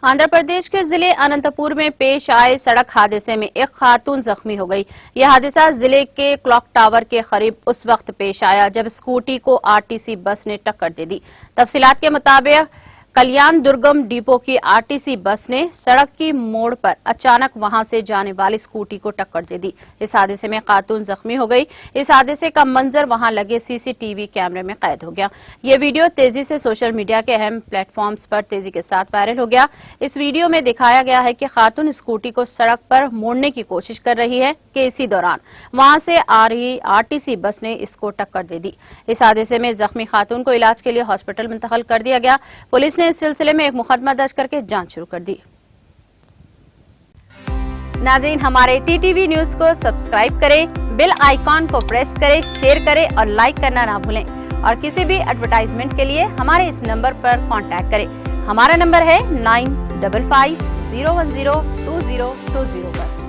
आंध्र प्रदेश के जिले अनंतपुर में पेश आए सड़क हादसे में एक खातून जख्मी हो गई। यह हादसा जिले के क्लॉक टावर के करीब उस वक्त पेश आया जब स्कूटी को आरटीसी बस ने टक्कर दे दी। तफसीलात के मुताबिक कल्याण दुर्गम डिपो की आरटीसी बस ने सड़क की मोड़ पर अचानक वहां से जाने वाली स्कूटी को टक्कर दे दी। इस हादसे में खातून जख्मी हो गई। इस हादसे का मंजर वहां लगे सीसीटीवी कैमरे में कैद हो गया। ये वीडियो तेजी से सोशल मीडिया के अहम प्लेटफॉर्म्स पर तेजी के साथ वायरल हो गया। इस वीडियो में दिखाया गया है कि खातून स्कूटी को सड़क पर मोड़ने की कोशिश कर रही है कि इसी दौरान वहां से आ रही आरटीसी बस ने इसको टक्कर दे दी। इस हादसे में जख्मी खातून को इलाज के लिए हॉस्पिटल मुंतकिल कर दिया गया। पुलिस ने इस सिलसिले में एक मुकदमा दर्ज करके जांच शुरू कर दी। नाज़रीन, हमारे टीटीवी न्यूज को सब्सक्राइब करें, बेल आइकॉन को प्रेस करें, शेयर करें और लाइक करना ना भूलें। और किसी भी एडवर्टाइजमेंट के लिए हमारे इस नंबर पर कांटेक्ट करें। हमारा नंबर है 9550102020 पर।